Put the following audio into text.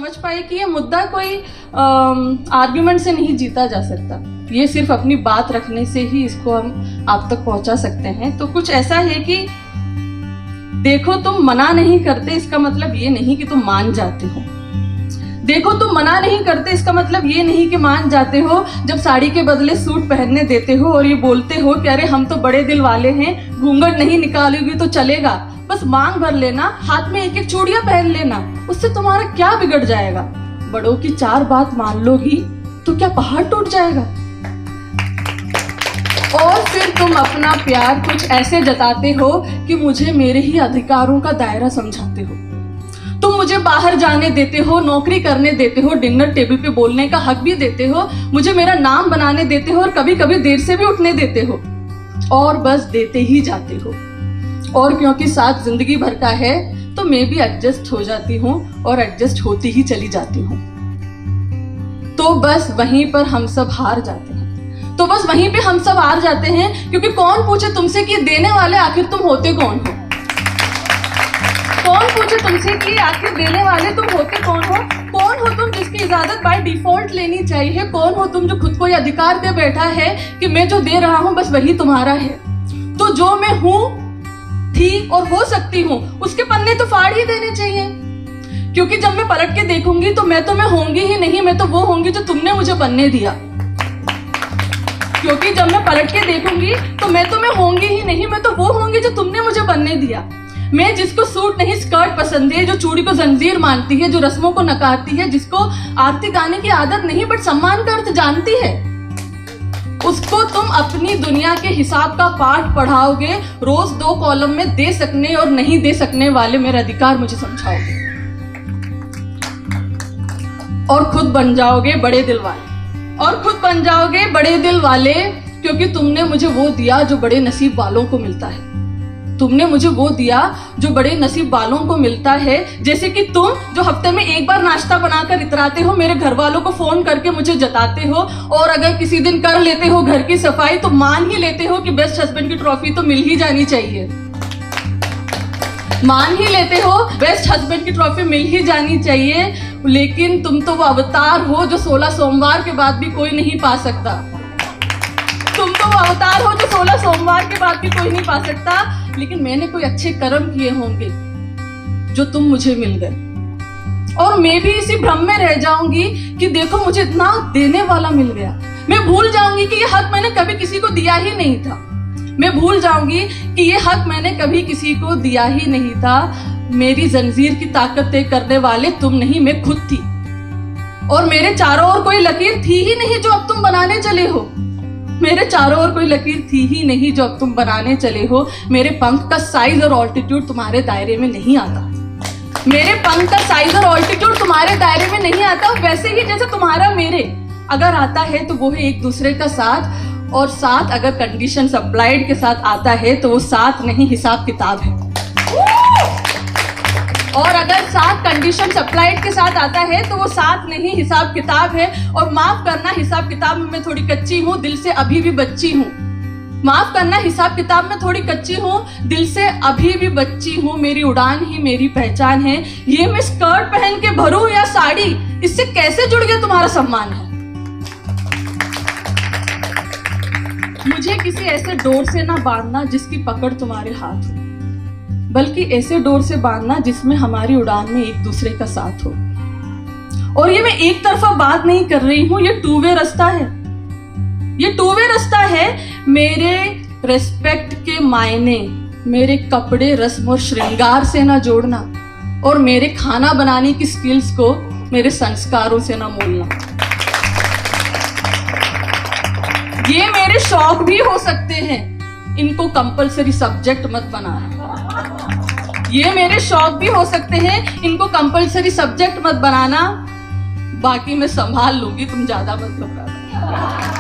समझ पाए कि ये मुद्दा कोई आर्ग्यूमेंट से नहीं जीता जा सकता, ये सिर्फ अपनी बात रखने से ही इसको हम आप तक पहुंचा सकते हैं। तो कुछ ऐसा है कि देखो तुम मना नहीं करते इसका मतलब ये नहीं कि तुम मान जाते हो। देखो तुम मना नहीं करते इसका मतलब ये नहीं कि मान जाते हो। जब साड़ी के बदले सूट पहनने देते हो और ये बोलते हो कि अरे हम तो बड़े दिल वाले हैं, घूंघट नहीं निकालोगी तो चलेगा, बस मांग भर लेना, हाथ में एक एक चूड़ियां पहन लेना, उससे तुम्हारा क्या बिगड़ जाएगा। बड़ों की 4 बात मान लोगी तो क्या पहाड़ टूट जाएगा। और फिर तुम अपना प्यार कुछ ऐसे जताते हो कि मुझे मेरे ही अधिकारों का दायरा समझाते हो। तुम मुझे बाहर जाने देते हो, नौकरी करने देते हो, डिनर टेबल पे बोलने का हक भी देते हो, मुझे मेरा नाम बनाने देते हो और कभी कभी देर से भी उठने देते हो, और बस देते ही जाते हो। और क्योंकि साथ जिंदगी भर का है तो मैं भी एडजस्ट हो जाती हूँ और एडजस्ट होती ही चली जाती हूँ। तो बस वहीं पर हम सब हार जाते हैं, तो बस वहीं पे हम सब हार जाते हैं, क्योंकि कौन पूछे तुमसे कि देने वाले आखिर तुम होते कौन हो। कौन पूछे तुमसे कि आखिर देने वाले तुम होते कौन हो। कौन हो तुम जिसकी इजाजत बाय डिफॉल्ट लेनी चाहिए। कौन हो तुम जो खुद को ये अधिकार दे बैठा है कि मैं जो दे रहा हूं बस वही तुम्हारा है। तो जो मैं हूं, थी और हो सकती हूँ उसके पन्ने तो फाड़ ही देने चाहिए, क्योंकि जब मैं पलट के देखूंगी तो मैं होंगी ही नहीं, मैं तो वो होंगी जो तुमने मुझे बनने दिया। क्योंकि जब मैं पलट के देखूंगी तो मैं होंगी ही नहीं, मैं तो वो होंगी जो तुमने मुझे बनने दिया। मैं जिसको सूट नहीं स्कर्ट पसंद है, जो चूड़ी को जंजीर मानती है, जो रस्मों को नकारती है, जिसको आरती गाने की आदत नहीं बट सम्मान का अर्थ जानती है, उसको तुम अपनी दुनिया के हिसाब का पाठ पढ़ाओगे। रोज 2 कॉलम में दे सकने और नहीं दे सकने वाले मेरा अधिकार मुझे समझाओगे, और खुद बन जाओगे बड़े दिल वाले। और खुद बन जाओगे बड़े दिल वाले, क्योंकि तुमने मुझे वो दिया जो बड़े नसीब वालों को मिलता है। तुमने मुझे वो दिया जो बड़े नसीब वालों को मिलता है। जैसे कि तुम जो हफ्ते में एक बार नाश्ता बनाकर इतराते हो, मेरे घर वालों को फोन करके मुझे जताते हो, और अगर किसी दिन कर लेते हो घर की सफाई तो मान ही लेते हो कि बेस्ट हस्बैंड की ट्रॉफी तो मिल ही जानी चाहिए। मान ही लेते हो बेस्ट हस्बैंड की ट्रॉफी मिल ही जानी चाहिए। लेकिन तुम तो वो अवतार हो जो 16 सोमवार के बाद भी कोई नहीं पा सकता। तुम तो वो अवतार हो जो 16 सोमवार के बाद भी कोई नहीं पा सकता। लेकिन मैंने कोई अच्छे कर्म किए होंगे जो तुम मुझे मिल गए, और मैं भी इसी भ्रम में रह जाऊंगी कि देखो मुझे इतना देने वाला मिल गया। मैं भूल जाऊंगी कि ये हक मैंने कभी किसी को दिया ही नहीं था। मैं भूल जाऊंगी कि ये हक मैंने कभी किसी को दिया ही नहीं था। मेरी जंजीर की ताकत तय करने वाले तुम नहीं, मैं खुद थी, और मेरे चारों ओर कोई लकीर थी ही नहीं जो अब तुम बनाने चले हो। मेरे चारों ओर कोई लकीर थी ही नहीं जो अब तुम बनाने चले हो। मेरे पंख का साइज और ऑल्टीट्यूड तुम्हारे दायरे में नहीं आता। मेरे पंख का साइज और ऑल्टीट्यूड तुम्हारे दायरे में नहीं आता। वैसे ही जैसे तुम्हारा मेरे अगर आता है तो वो है एक दूसरे का साथ, और साथ अगर कंडीशन अप्लाइड के साथ आता है तो वो साथ नहीं हिसाब किताब है। और अगर साथ कंडीशन अप्लाइड के साथ आता है तो वो साथ नहीं हिसाब किताब है। और माफ करना, हिसाब किताब में मैं थोड़ी कच्ची हूँ, दिल से अभी भी बच्ची हूँ। माफ करना, हिसाब किताब में थोड़ी कच्ची हूँ, दिल से अभी भी बच्ची हूँ। मेरी उड़ान ही मेरी पहचान है। ये मैं स्कर्ट पहन के भरूं या साड़ी, इससे कैसे जुड़ गया तुम्हारा सम्मान है। मुझे किसी ऐसे डोर से ना बांधना जिसकी पकड़ तुम्हारे हाथ हो, बल्कि ऐसे डोर से बांधना जिसमें हमारी उड़ान में एक दूसरे का साथ हो। और ये मैं एक तरफा बात नहीं कर रही हूं, ये 2 वे रास्ता है। ये 2 वे रास्ता है। मेरे रेस्पेक्ट के मायने मेरे कपड़े, रस्म और श्रृंगार से ना जोड़ना, और मेरे खाना बनाने की स्किल्स को मेरे संस्कारों से ना मोलना। ये मेरे शौक भी हो सकते हैं, इनको कंपलसरी सब्जेक्ट मत बनाना। ये मेरे शौक भी हो सकते हैं, इनको कंपलसरी सब्जेक्ट मत बनाना। बाकी मैं संभाल लूंगी, तुम ज्यादा मत घबराना।